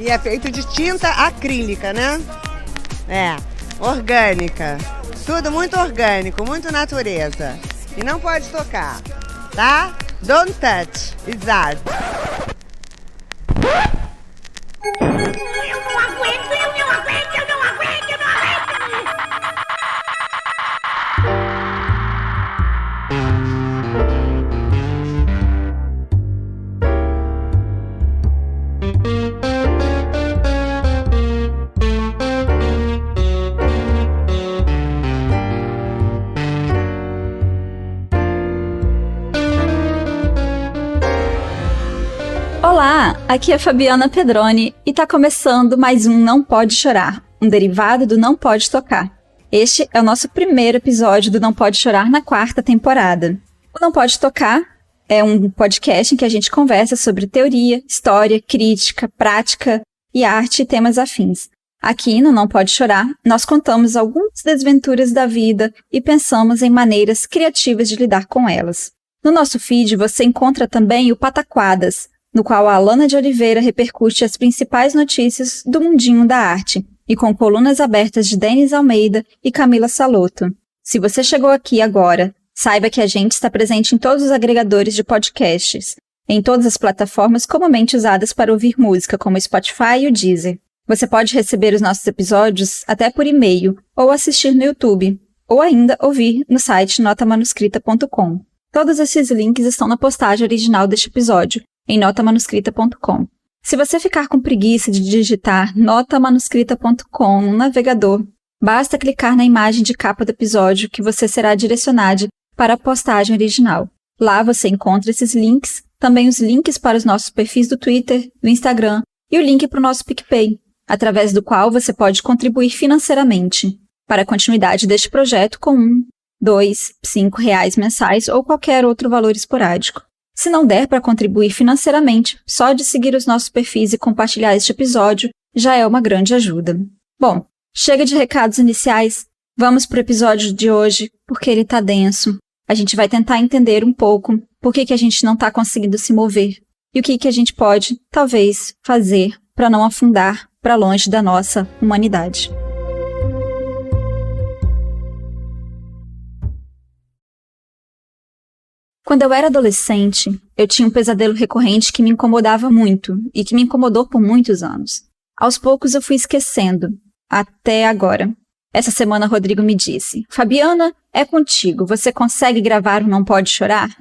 E é feito de tinta acrílica, né? É, orgânica. Tudo muito orgânico, muito natureza. E não pode tocar, tá? Don't touch, it's art. Eu não aguento, eu não aguento, eu não aguento, eu não aguento! Olá, aqui é Fabiana Pedroni e tá começando mais um Não Pode Chorar, um derivado do Não Pode Tocar. Este é o nosso primeiro episódio do Não Pode Chorar na 4ª temporada. O Não Pode Tocar é um podcast em que a gente conversa sobre teoria, história, crítica, prática e arte e temas afins. Aqui no Não Pode Chorar, nós contamos algumas desventuras da vida e pensamos em maneiras criativas de lidar com elas. No nosso feed você encontra também o Pataquadas, no qual a Alana de Oliveira repercute as principais notícias do mundinho da arte, e com colunas abertas de Denis Almeida e Camila Saloto. Se você chegou aqui agora, saiba que a gente está presente em todos os agregadores de podcasts, em todas as plataformas comumente usadas para ouvir música, como o Spotify e o Deezer. Você pode receber os nossos episódios até por e-mail, ou assistir no YouTube, ou ainda ouvir no site notamanuscrita.com. Todos esses links estão na postagem original deste episódio, em notamanuscrita.com. Se você ficar com preguiça de digitar notamanuscrita.com no navegador, basta clicar na imagem de capa do episódio que você será direcionado para a postagem original. Lá você encontra esses links, também os links para os nossos perfis do Twitter, do Instagram e o link para o nosso PicPay, através do qual você pode contribuir financeiramente para a continuidade deste projeto com R$1, R$2, R$5 mensais ou qualquer outro valor esporádico. Se não der para contribuir financeiramente, só de seguir os nossos perfis e compartilhar este episódio já é uma grande ajuda. Bom, chega de recados iniciais, vamos para o episódio de hoje, porque ele tá denso. A gente vai tentar entender um pouco por que a gente não está conseguindo se mover e o que a gente pode, talvez, fazer para não afundar para longe da nossa humanidade. Quando eu era adolescente, eu tinha um pesadelo recorrente que me incomodava muito e que me incomodou por muitos anos. Aos poucos eu fui esquecendo, até agora. Essa semana Rodrigo me disse: Fabiana, é contigo, você consegue gravar o Não Pode Chorar?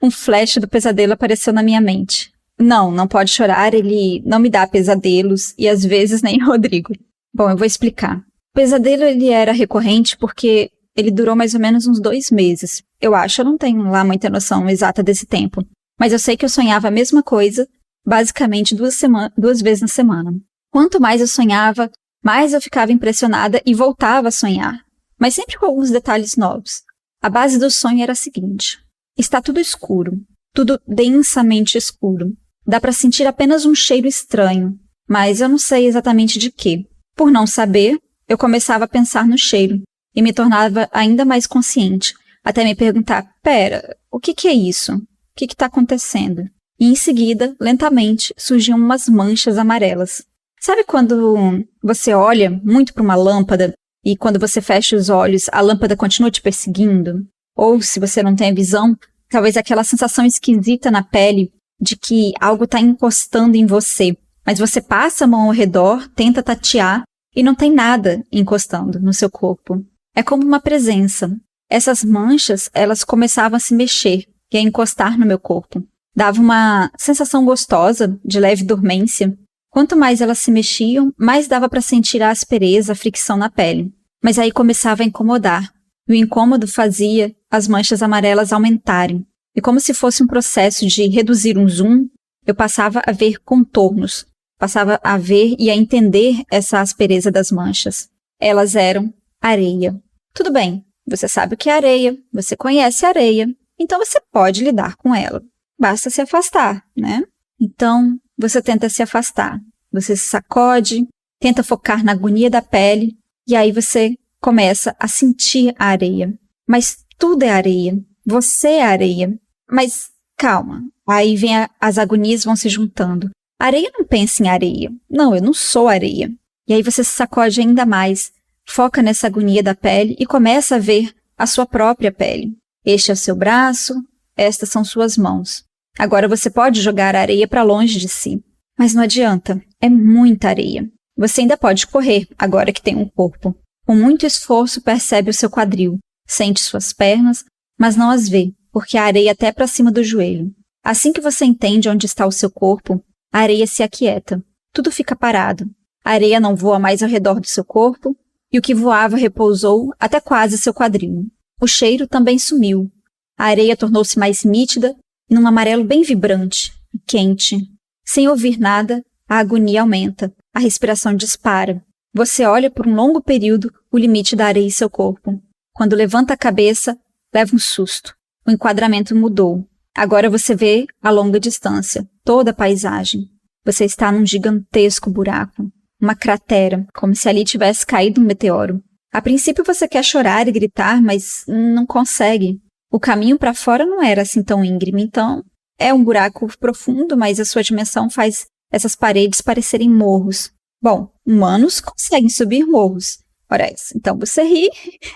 Um flash do pesadelo apareceu na minha mente. Não pode chorar, ele não me dá pesadelos e às vezes nem Rodrigo. Bom, eu vou explicar. O pesadelo ele era recorrente porque ele durou mais ou menos uns 2 meses. Eu acho, eu não tenho lá muita noção exata desse tempo. Mas eu sei que eu sonhava a mesma coisa, basicamente 2 vezes na semana. Quanto mais eu sonhava, mais eu ficava impressionada e voltava a sonhar. Mas sempre com alguns detalhes novos. A base do sonho era a seguinte: está tudo escuro, tudo densamente escuro. Dá para sentir apenas um cheiro estranho, mas eu não sei exatamente de quê. Por não saber, eu começava a pensar no cheiro e me tornava ainda mais consciente, até me perguntar: pera, o que é isso? O que está acontecendo? E em seguida, lentamente, surgiam umas manchas amarelas. Sabe quando você olha muito para uma lâmpada e quando você fecha os olhos, a lâmpada continua te perseguindo? Ou, se você não tem a visão, talvez aquela sensação esquisita na pele de que algo está encostando em você, mas você passa a mão ao redor, tenta tatear e não tem nada encostando no seu corpo. É como uma presença. Essas manchas, elas começavam a se mexer e a encostar no meu corpo. Dava uma sensação gostosa, de leve dormência. Quanto mais elas se mexiam, mais dava para sentir a aspereza, a fricção na pele. Mas aí começava a incomodar. E o incômodo fazia as manchas amarelas aumentarem. E como se fosse um processo de reduzir um zoom, eu passava a ver contornos. Passava a ver e a entender essa aspereza das manchas. Elas eram areia. Tudo bem, você sabe o que é areia, você conhece a areia, então você pode lidar com ela. Basta se afastar, né? Então, você tenta se afastar. Você se sacode, tenta focar na agonia da pele, e aí você começa a sentir a areia. Mas tudo é areia. Você é areia. Mas calma. Aí vem as agonias vão se juntando. A areia não pensa em areia. Não, eu não sou areia. E aí você se sacode ainda mais, foca nessa agonia da pele e começa a ver a sua própria pele. Este é o seu braço, estas são suas mãos. Agora você pode jogar a areia para longe de si. Mas não adianta, é muita areia. Você ainda pode correr, agora que tem um corpo. Com muito esforço percebe o seu quadril, sente suas pernas, mas não as vê, porque a areia até para cima do joelho. Assim que você entende onde está o seu corpo, a areia se aquieta. Tudo fica parado. A areia não voa mais ao redor do seu corpo, e o que voava repousou até quase seu quadril. O cheiro também sumiu. A areia tornou-se mais nítida, num amarelo bem vibrante e quente. Sem ouvir nada, a agonia aumenta, a respiração dispara. Você olha por um longo período o limite da areia em seu corpo. Quando levanta a cabeça, leva um susto. O enquadramento mudou. Agora você vê a longa distância, toda a paisagem. Você está num gigantesco buraco, uma cratera, como se ali tivesse caído um meteoro. A princípio você quer chorar e gritar, mas não consegue. O caminho para fora não era assim tão íngreme, então é um buraco profundo, mas a sua dimensão faz essas paredes parecerem morros. Bom, humanos conseguem subir morros. Ora, então você ri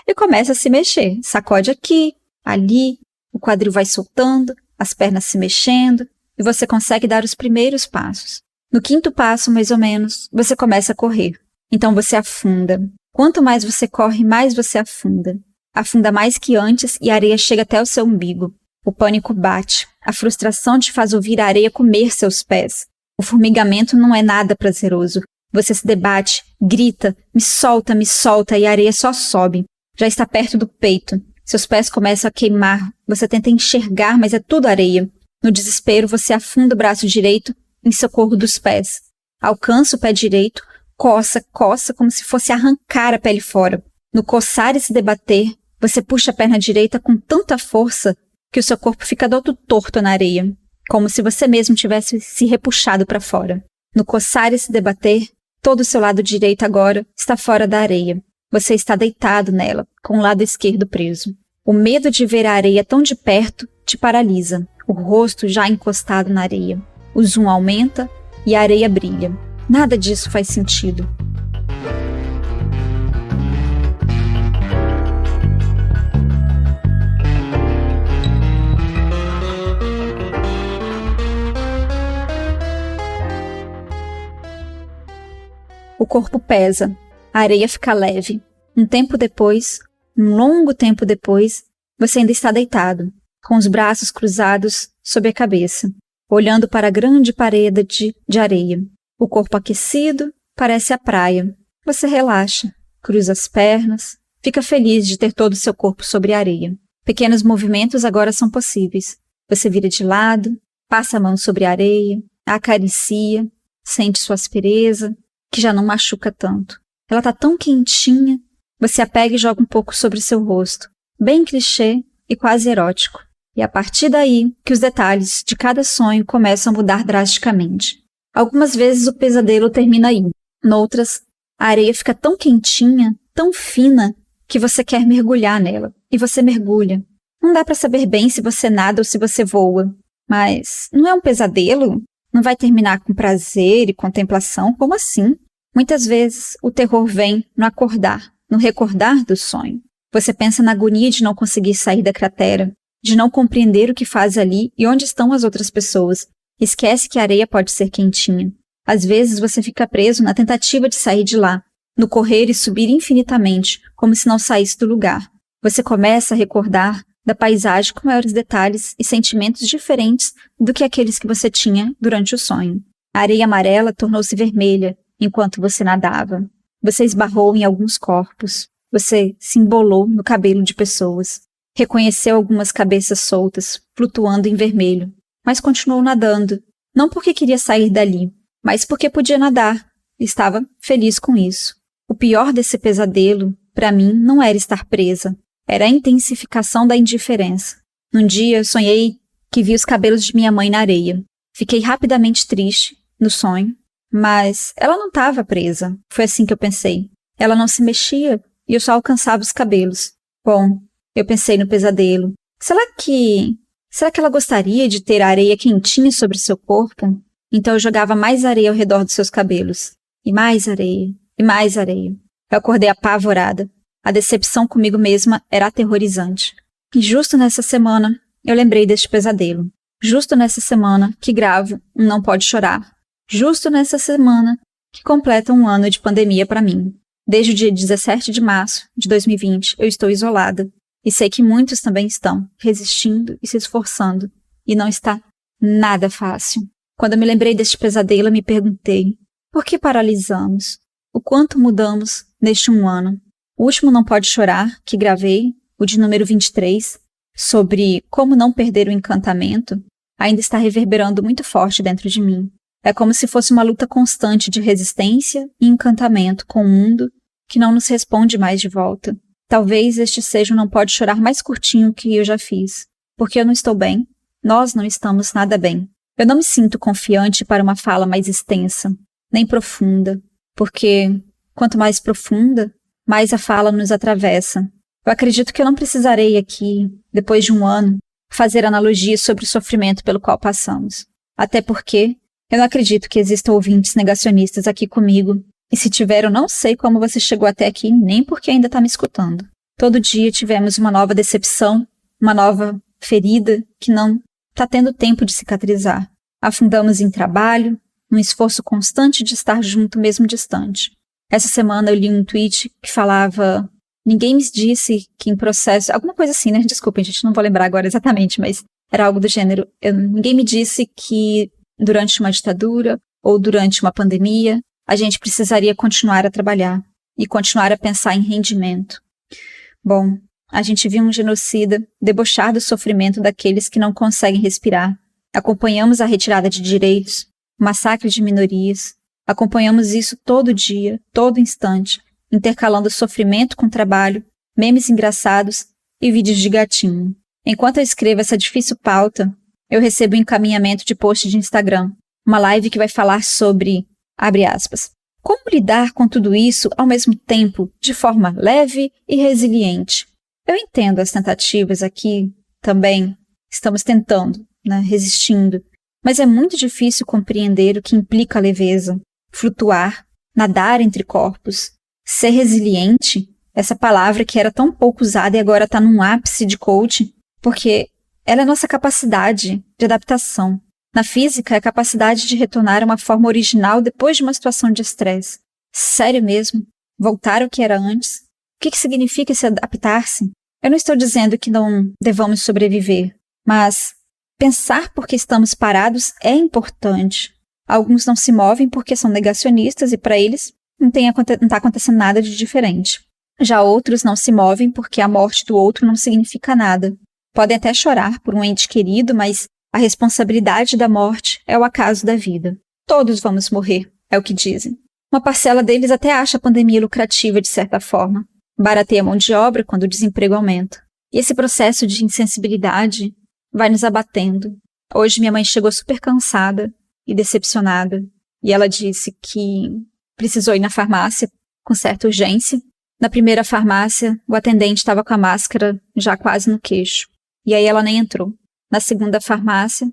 e começa a se mexer. Sacode aqui, ali, o quadril vai soltando, as pernas se mexendo, e você consegue dar os primeiros passos. No 5º passo, mais ou menos, você começa a correr. Então você afunda. Quanto mais você corre, mais você afunda. Afunda mais que antes e a areia chega até o seu umbigo. O pânico bate. A frustração te faz ouvir a areia comer seus pés. O formigamento não é nada prazeroso. Você se debate, grita, me solta, e a areia só sobe. Já está perto do peito. Seus pés começam a queimar. Você tenta enxergar, mas é tudo areia. No desespero, você afunda o braço direito em socorro dos pés. Alcança o pé direito, coça como se fosse arrancar a pele fora. No coçar e se debater, você puxa a perna direita com tanta força que o seu corpo fica todo torto na areia, como se você mesmo tivesse se repuxado para fora. No coçar e se debater, todo o seu lado direito agora está fora da areia. Você está deitado nela, com o lado esquerdo preso. O medo de ver a areia tão de perto te paralisa, o rosto já encostado na areia. O zoom aumenta e a areia brilha. Nada disso faz sentido. O corpo pesa, a areia fica leve. Um tempo depois, um longo tempo depois, você ainda está deitado, com os braços cruzados sob a cabeça, olhando para a grande parede de areia. O corpo aquecido parece a praia. Você relaxa, cruza as pernas, fica feliz de ter todo o seu corpo sobre a areia. Pequenos movimentos agora são possíveis. Você vira de lado, passa a mão sobre a areia, a acaricia, sente sua aspereza, que já não machuca tanto. Ela está tão quentinha, você a pega e joga um pouco sobre seu rosto. Bem clichê e quase erótico. E a partir daí que os detalhes de cada sonho começam a mudar drasticamente. Algumas vezes o pesadelo termina aí. Noutras, a areia fica tão quentinha, tão fina, que você quer mergulhar nela. E você mergulha. Não dá para saber bem se você nada ou se você voa. Mas não é um pesadelo? Não vai terminar com prazer e contemplação? Como assim? Muitas vezes o terror vem no acordar, no recordar do sonho. Você pensa na agonia de não conseguir sair da cratera, de não compreender o que faz ali e onde estão as outras pessoas. Esquece que a areia pode ser quentinha. Às vezes você fica preso na tentativa de sair de lá, no correr e subir infinitamente, como se não saísse do lugar. Você começa a recordar da paisagem com maiores detalhes e sentimentos diferentes do que aqueles que você tinha durante o sonho. A areia amarela tornou-se vermelha enquanto você nadava. Você esbarrou em alguns corpos. Você se embolou no cabelo de pessoas. Reconheceu algumas cabeças soltas, flutuando em vermelho. Mas continuou nadando. Não porque queria sair dali, mas porque podia nadar. Estava feliz com isso. O pior desse pesadelo, para mim, não era estar presa. Era a intensificação da indiferença. Num dia, eu sonhei que vi os cabelos de minha mãe na areia. Fiquei rapidamente triste, no sonho, mas ela não estava presa. Foi assim que eu pensei. Ela não se mexia e eu só alcançava os cabelos. Bom, eu pensei no pesadelo. Será que ela gostaria de ter a areia quentinha sobre seu corpo? Então eu jogava mais areia ao redor dos seus cabelos. E mais areia, e mais areia. Eu acordei apavorada. A decepção comigo mesma era aterrorizante. E justo nessa semana, eu lembrei deste pesadelo. Justo nessa semana que gravo um Não Pode Chorar. Justo nessa semana que completa um ano de pandemia para mim. Desde o dia 17 de março de 2020, eu estou isolada. E sei que muitos também estão, resistindo e se esforçando. E não está nada fácil. Quando eu me lembrei deste pesadelo, eu me perguntei, por que paralisamos? O quanto mudamos neste um ano? O último Não Pode Chorar, que gravei, o de número 23, sobre como não perder o encantamento, ainda está reverberando muito forte dentro de mim. É como se fosse uma luta constante de resistência e encantamento com um mundo que não nos responde mais de volta. Talvez este seja o Não Pode Chorar mais curtinho que eu já fiz, porque eu não estou bem, nós não estamos nada bem. Eu não me sinto confiante para uma fala mais extensa, nem profunda, porque quanto mais profunda, mais a fala nos atravessa. Eu acredito que eu não precisarei aqui, depois de um ano, fazer analogias sobre o sofrimento pelo qual passamos. Até porque eu não acredito que existam ouvintes negacionistas aqui comigo. E se tiver, eu não sei como você chegou até aqui, nem porque ainda está me escutando. Todo dia tivemos uma nova decepção, uma nova ferida que não está tendo tempo de cicatrizar. Afundamos em trabalho, num esforço constante de estar junto mesmo distante. Essa semana eu li um tweet que falava: ninguém me disse que em processo... Alguma coisa assim, né? Desculpem, gente, não vou lembrar agora exatamente, mas era algo do gênero. Ninguém me disse que durante uma ditadura ou durante uma pandemia a gente precisaria continuar a trabalhar e continuar a pensar em rendimento. Bom, a gente viu um genocida debochar do sofrimento daqueles que não conseguem respirar. Acompanhamos a retirada de direitos, o massacre de minorias. Acompanhamos isso todo dia, todo instante, intercalando sofrimento com trabalho, memes engraçados e vídeos de gatinho. Enquanto eu escrevo essa difícil pauta, eu recebo um encaminhamento de post de Instagram, uma live que vai falar sobre, abre aspas, como lidar com tudo isso ao mesmo tempo, de forma leve e resiliente. Eu entendo as tentativas aqui também, estamos tentando, resistindo, mas é muito difícil compreender o que implica a leveza, flutuar, nadar entre corpos. Ser resiliente, essa palavra que era tão pouco usada e agora está num ápice de coaching, porque ela é nossa capacidade de adaptação. Na física, é a capacidade de retornar a uma forma original depois de uma situação de estresse. Sério mesmo? Voltar ao que era antes? O que significa se adaptar-se? Eu não estou dizendo que não devamos sobreviver, mas pensar porque estamos parados é importante. Alguns não se movem porque são negacionistas e para eles não está acontecendo nada de diferente. Já outros não se movem porque a morte do outro não significa nada. Podem até chorar por um ente querido, mas a responsabilidade da morte é o acaso da vida. Todos vamos morrer, é o que dizem. Uma parcela deles até acha a pandemia lucrativa de certa forma. Barateia a mão de obra quando o desemprego aumenta. E esse processo de insensibilidade vai nos abatendo. Hoje minha mãe chegou super cansada e decepcionada. E ela disse que precisou ir na farmácia com certa urgência. Na primeira farmácia, o atendente estava com a máscara já quase no queixo. E aí ela nem entrou. Na segunda farmácia,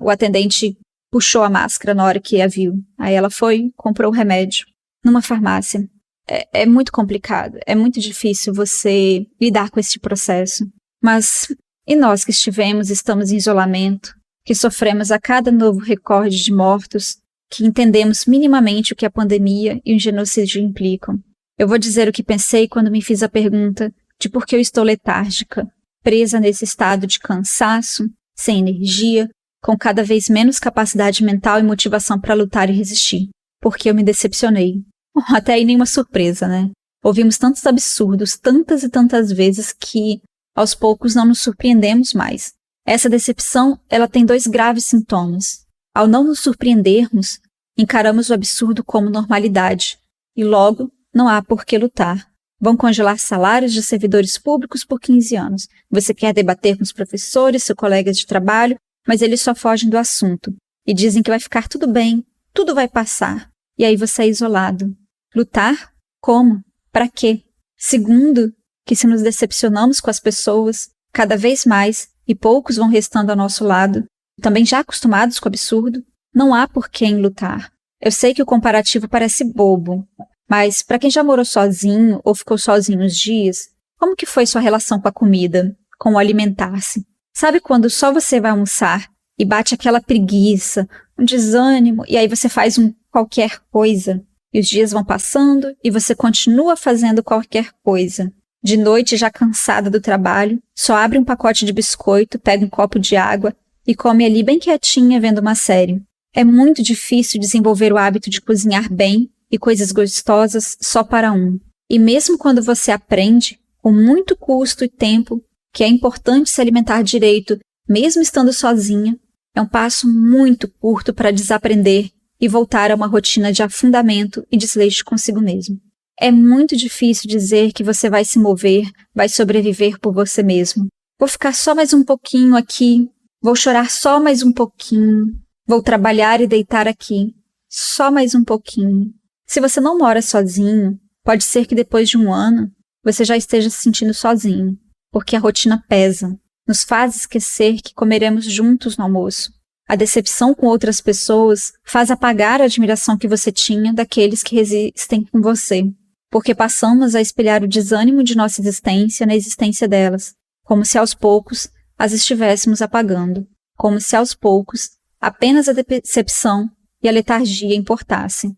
o atendente puxou a máscara na hora que a viu. Aí ela foi, comprou o remédio. Numa farmácia. É muito complicado. É muito difícil você lidar com esse processo. Mas e nós que estamos em isolamento, que sofremos a cada novo recorde de mortos, que entendemos minimamente o que a pandemia e o genocídio implicam? Eu vou dizer o que pensei quando me fiz a pergunta de por que eu estou letárgica, presa nesse estado de cansaço, sem energia, com cada vez menos capacidade mental e motivação para lutar e resistir. Porque eu me decepcionei. Até aí nenhuma surpresa, né? Ouvimos tantos absurdos, tantas e tantas vezes que, aos poucos, não nos surpreendemos mais. Essa decepção, ela tem 2 graves sintomas. Ao não nos surpreendermos, encaramos o absurdo como normalidade. E logo, não há por que lutar. Vão congelar salários de servidores públicos por 15 anos. Você quer debater com os professores, seus colegas de trabalho, mas eles só fogem do assunto. E dizem que vai ficar tudo bem, tudo vai passar. E aí você é isolado. Lutar? Como? Para quê? Segundo, que se nos decepcionamos com as pessoas, cada vez mais, e poucos vão restando ao nosso lado, também já acostumados com o absurdo, Não há por quem lutar. Eu sei que o comparativo parece bobo, mas para quem já morou sozinho ou ficou sozinho uns dias, como que foi sua relação com a comida, com o alimentar-se? Sabe quando só você vai almoçar e bate aquela preguiça, um desânimo, e aí você faz qualquer coisa, e os dias vão passando e você continua fazendo qualquer coisa. De noite, já cansada do trabalho, só abre um pacote de biscoito, pega um copo de água e come ali bem quietinha vendo uma série. É muito difícil desenvolver o hábito de cozinhar bem e coisas gostosas só para um. E mesmo quando você aprende, com muito custo e tempo, que é importante se alimentar direito, mesmo estando sozinha, é um passo muito curto para desaprender e voltar a uma rotina de afundamento e desleixo consigo mesmo. É muito difícil dizer que você vai se mover, vai sobreviver por você mesmo. Vou ficar só mais um pouquinho aqui, vou chorar só mais um pouquinho, vou trabalhar e deitar aqui, só mais um pouquinho. Se você não mora sozinho, pode ser que depois de um ano você já esteja se sentindo sozinho, porque a rotina pesa, nos faz esquecer que comeremos juntos no almoço. A decepção com outras pessoas faz apagar a admiração que você tinha daqueles que resistem com você, porque passamos a espelhar o desânimo de nossa existência na existência delas, como se aos poucos as estivéssemos apagando, como se aos poucos apenas a decepção e a letargia importassem.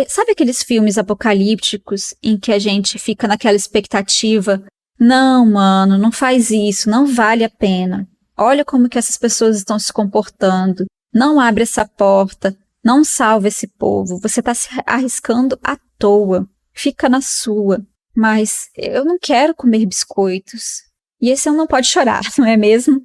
Sabe aqueles filmes apocalípticos em que a gente fica naquela expectativa? Não, mano, não faz isso, não vale a pena. Olha como que essas pessoas estão se comportando. Não abre essa porta, não salva esse povo, você está se arriscando à toa. Fica na sua. Mas eu não quero comer biscoitos. E esse eu não pode chorar, não é mesmo?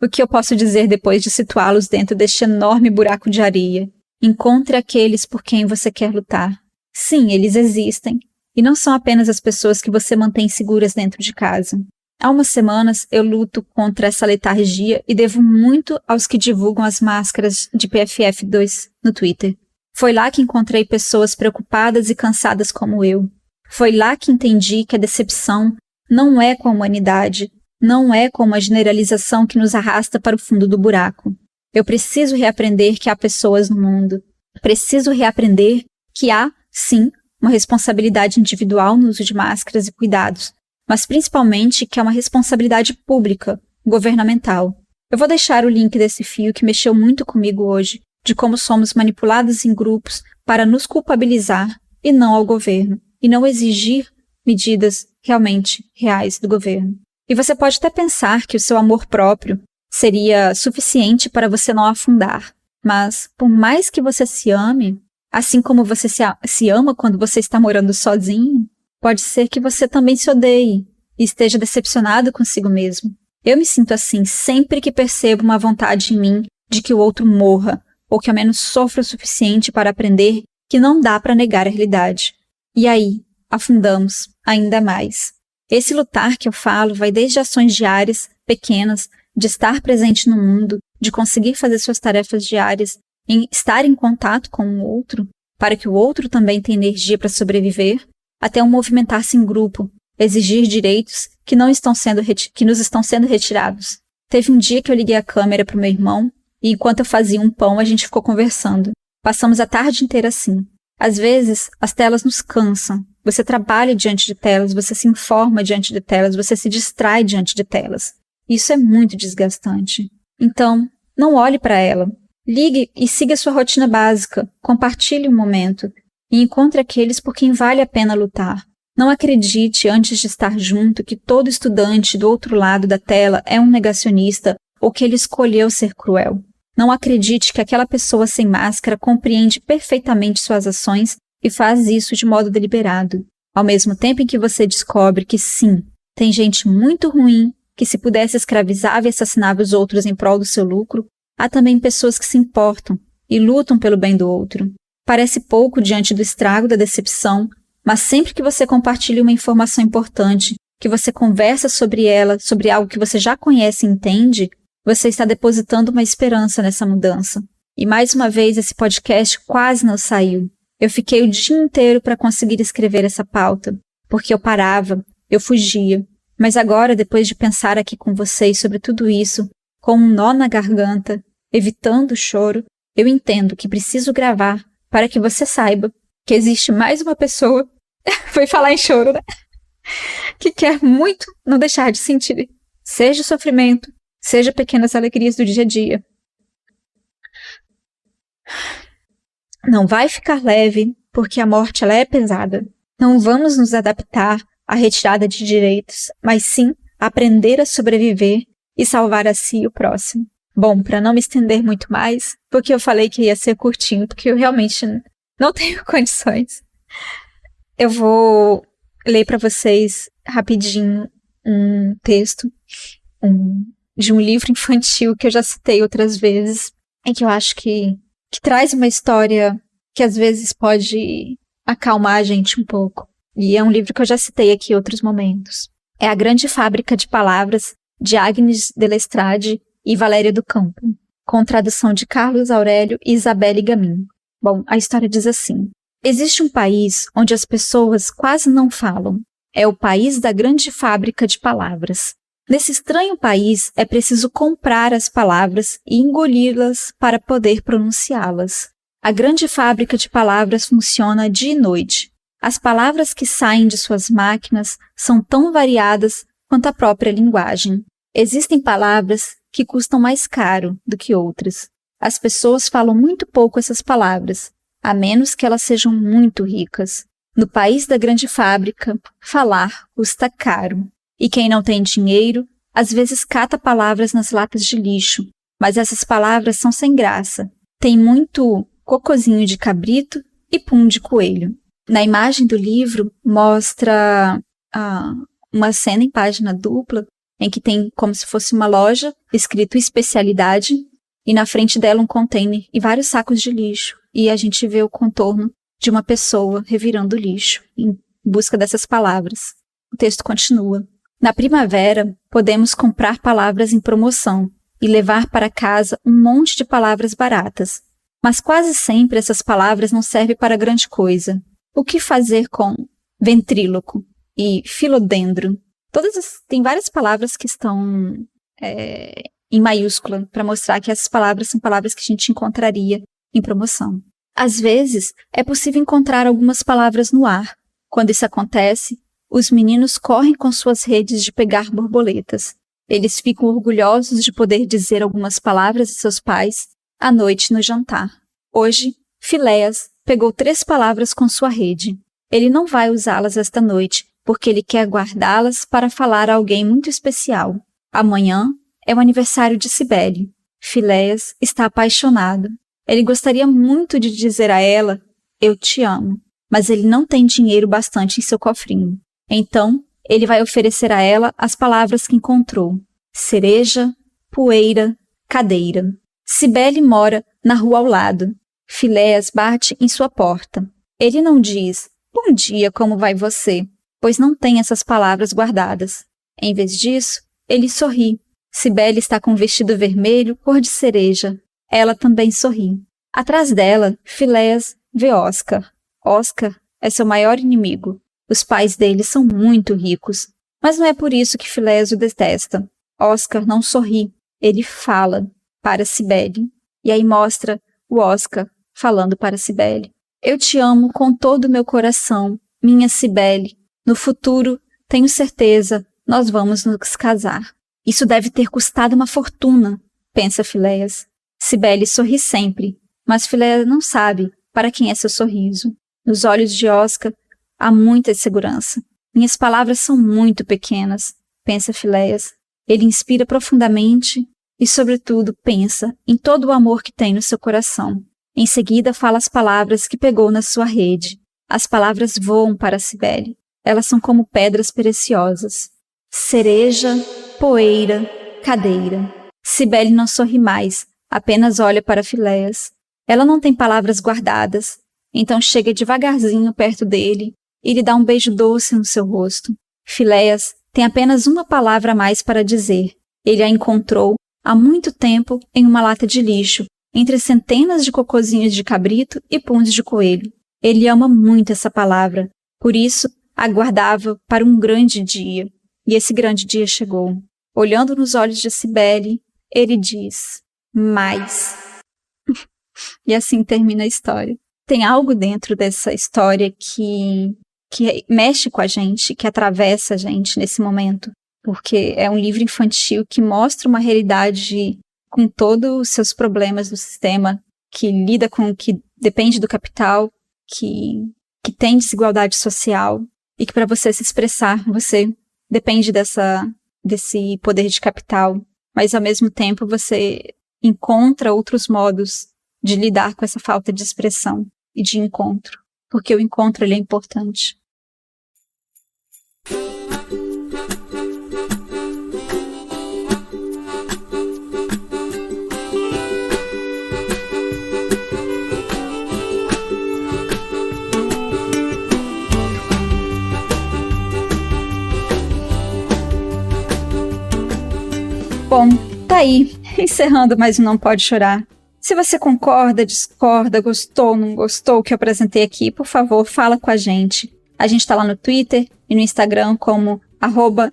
O que eu posso dizer depois de situá-los dentro deste enorme buraco de areia? Encontre aqueles por quem você quer lutar. Sim, eles existem. E não são apenas as pessoas que você mantém seguras dentro de casa. Há umas semanas eu luto contra essa letargia e devo muito aos que divulgam as máscaras de PFF2 no Twitter. Foi lá que encontrei pessoas preocupadas e cansadas como eu. Foi lá que entendi que a decepção não é com a humanidade, não é com uma generalização que nos arrasta para o fundo do buraco. Eu preciso reaprender que há pessoas no mundo. Preciso reaprender que há, sim, uma responsabilidade individual no uso de máscaras e cuidados, mas principalmente que é uma responsabilidade pública, governamental. Eu vou deixar o link desse fio que mexeu muito comigo hoje, de como somos manipulados em grupos para nos culpabilizar e não ao governo, e não exigir medidas realmente reais do governo. E você pode até pensar que o seu amor próprio seria suficiente para você não afundar, mas por mais que você se ame, assim como você se ama quando você está morando sozinho, pode ser que você também se odeie e esteja decepcionado consigo mesmo. Eu me sinto assim sempre que percebo uma vontade em mim de que o outro morra, ou que ao menos sofra o suficiente para aprender que não dá para negar a realidade. E aí, afundamos ainda mais. Esse lutar que eu falo vai desde ações diárias, pequenas, de estar presente no mundo, de conseguir fazer suas tarefas diárias, em estar em contato com o outro, para que o outro também tenha energia para sobreviver, até um movimentar-se em grupo, exigir direitos que nos estão sendo retirados. Teve um dia que eu liguei a câmera para o meu irmão, e enquanto eu fazia um pão, a gente ficou conversando. Passamos a tarde inteira assim. Às vezes, as telas nos cansam. Você trabalha diante de telas, você se informa diante de telas, você se distrai diante de telas. Isso é muito desgastante. Então, não olhe para ela. Ligue e siga sua rotina básica. Compartilhe um momento. E encontre aqueles por quem vale a pena lutar. Não acredite, antes de estar junto, que todo estudante do outro lado da tela é um negacionista ou que ele escolheu ser cruel. Não acredite que aquela pessoa sem máscara compreende perfeitamente suas ações e faz isso de modo deliberado. Ao mesmo tempo em que você descobre que sim, tem gente muito ruim que se pudesse escravizava e assassinava os outros em prol do seu lucro, há também pessoas que se importam e lutam pelo bem do outro. Parece pouco diante do estrago da decepção, mas sempre que você compartilha uma informação importante, que você conversa sobre ela, sobre algo que você já conhece e entende, você está depositando uma esperança nessa mudança. E mais uma vez esse podcast quase não saiu. Eu fiquei o dia inteiro para conseguir escrever essa pauta, porque eu parava, eu fugia. Mas agora, depois de pensar aqui com vocês sobre tudo isso, com um nó na garganta, evitando o choro, Eu entendo que preciso gravar para que você saiba que existe mais uma pessoa, foi falar em choro, né? Que quer muito não deixar de sentir, seja o sofrimento, seja pequenas alegrias do dia a dia. Não vai ficar leve, porque a morte ela é pesada. Não vamos nos adaptar à retirada de direitos, mas sim aprender a sobreviver e salvar a si e o próximo. Bom, para não me estender muito mais, porque eu falei que ia ser curtinho, porque eu realmente não tenho condições. Eu vou ler para vocês rapidinho um texto de um livro infantil que eu já citei outras vezes, e que eu acho que traz uma história que às vezes pode acalmar a gente um pouco. E é um livro que eu já citei aqui em outros momentos. É A Grande Fábrica de Palavras, de Agnes de Lestrade e Valéria do Campo, com tradução de Carlos Aurélio e Isabelle Gamin. Bom, a história diz assim: existe um país onde as pessoas quase não falam. É o país da grande fábrica de palavras. Nesse estranho país é preciso comprar as palavras e engoli-las para poder pronunciá-las. A grande fábrica de palavras funciona dia e noite. As palavras que saem de suas máquinas são tão variadas quanto a própria linguagem. Existem palavras que custam mais caro do que outras. As pessoas falam muito pouco essas palavras, a menos que elas sejam muito ricas. No país da grande fábrica, falar custa caro. E quem não tem dinheiro, às vezes cata palavras nas latas de lixo, mas essas palavras são sem graça. Tem muito cocozinho de cabrito e pum de coelho. Na imagem do livro, mostra uma cena em página dupla, em que tem como se fosse uma loja, escrito especialidade, e na frente dela um container e vários sacos de lixo. E a gente vê o contorno de uma pessoa revirando o lixo, em busca dessas palavras. O texto continua. Na primavera, podemos comprar palavras em promoção e levar para casa um monte de palavras baratas. Mas quase sempre essas palavras não servem para grande coisa. O que fazer com ventríloco e filodendro? Tem várias palavras que estão em maiúscula para mostrar que essas palavras são palavras que a gente encontraria em promoção. Às vezes, é possível encontrar algumas palavras no ar. Quando isso acontece, os meninos correm com suas redes de pegar borboletas. Eles ficam orgulhosos de poder dizer algumas palavras a seus pais à noite no jantar. Hoje, Filéas pegou 3 palavras com sua rede. Ele não vai usá-las esta noite, porque ele quer guardá-las para falar a alguém muito especial. Amanhã é o aniversário de Cibele. Filéas está apaixonado. Ele gostaria muito de dizer a ela, eu te amo, mas ele não tem dinheiro bastante em seu cofrinho. Então, ele vai oferecer a ela as palavras que encontrou. Cereja, poeira, cadeira. Cibele mora na rua ao lado. Filéas bate em sua porta. Ele não diz, bom dia, como vai você? Pois não tem essas palavras guardadas. Em vez disso, ele sorri. Cibele está com um vestido vermelho, cor de cereja. Ela também sorri. Atrás dela, Filéas vê Oscar. Oscar é seu maior inimigo. Os pais dele são muito ricos, mas não é por isso que Filéas o detesta. Oscar não sorri, ele fala para Cibele. E aí mostra o Oscar falando para Cibele. Eu te amo com todo o meu coração, minha Cibele. No futuro, tenho certeza, nós vamos nos casar. Isso deve ter custado uma fortuna, pensa Filéas. Cibele sorri sempre, mas Filéas não sabe para quem é seu sorriso. Nos olhos de Oscar há muita insegurança. Minhas palavras são muito pequenas, pensa Filéas. Ele inspira profundamente e, sobretudo, pensa em todo o amor que tem no seu coração. Em seguida, fala as palavras que pegou na sua rede. As palavras voam para Cibele. Elas são como pedras preciosas. Cereja, poeira, cadeira. Cibele não sorri mais, apenas olha para Filéas. Ela não tem palavras guardadas, então chega devagarzinho perto dele e lhe dá um beijo doce no seu rosto. Filéas tem apenas uma palavra a mais para dizer. Ele a encontrou há muito tempo em uma lata de lixo, entre centenas de cocozinhos de cabrito e puns de coelho. Ele ama muito essa palavra, por isso aguardava para um grande dia. E esse grande dia chegou. Olhando nos olhos de Cibele, ele diz, mais. E assim termina a história. Tem algo dentro dessa história que mexe com a gente, que atravessa a gente nesse momento. Porque é um livro infantil que mostra uma realidade com todos os seus problemas do sistema, que lida com, que depende do capital, que tem desigualdade social, e que para você se expressar, você depende desse poder de capital, mas ao mesmo tempo você encontra outros modos de lidar com essa falta de expressão e de encontro, porque o encontro ele é importante. Bom, tá aí, encerrando mais um Não Pode Chorar. Se você concorda, discorda, gostou, não gostou que eu apresentei aqui, por favor, fala com a gente. A gente tá lá no Twitter e no Instagram como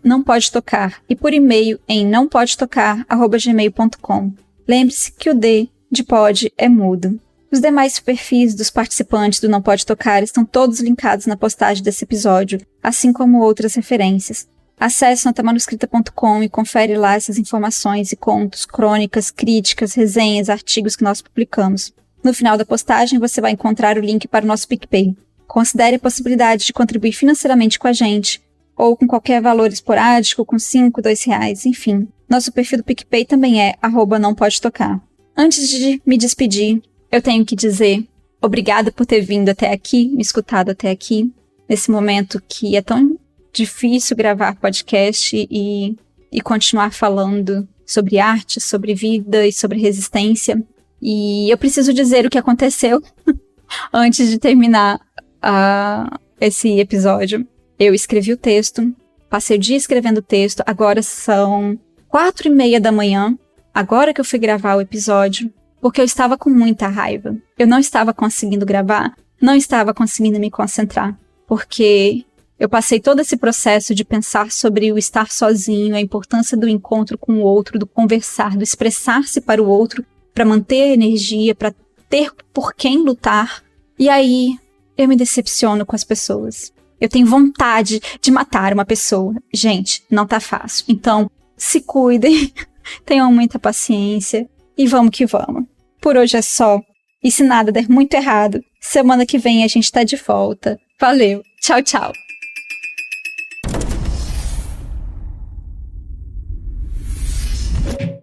@nãopodetocar e por e-mail em naopodetocar@gmail.com. Lembre-se que o D de pod é mudo. Os demais perfis dos participantes do Não Pode Tocar estão todos linkados na postagem desse episódio, assim como outras referências. Acesse notamanuscrita.com e confere lá essas informações e contos, crônicas, críticas, resenhas, artigos que nós publicamos. No final da postagem você vai encontrar o link para o nosso PicPay. Considere a possibilidade de contribuir financeiramente com a gente, ou com qualquer valor esporádico, com 5, R$2, enfim. Nosso perfil do PicPay também é @nãopodetocar. Antes de me despedir, eu tenho que dizer obrigada por ter vindo até aqui, me escutado até aqui, nesse momento que é tão difícil gravar podcast e continuar falando sobre arte, sobre vida e sobre resistência. E eu preciso dizer o que aconteceu antes de terminar esse episódio. Eu escrevi o texto, passei o dia escrevendo o texto, agora são 4:30 da manhã, agora que eu fui gravar o episódio, porque eu estava com muita raiva. Eu não estava conseguindo gravar, não estava conseguindo me concentrar, porque eu passei todo esse processo de pensar sobre o estar sozinho, a importância do encontro com o outro, do conversar, do expressar-se para o outro, para manter a energia, para ter por quem lutar. E aí, eu me decepciono com as pessoas. Eu tenho vontade de matar uma pessoa. Gente, não tá fácil. Então, se cuidem, tenham muita paciência e vamos que vamos. Por hoje é só. E se nada der muito errado, semana que vem a gente tá de volta. Valeu, tchau, tchau.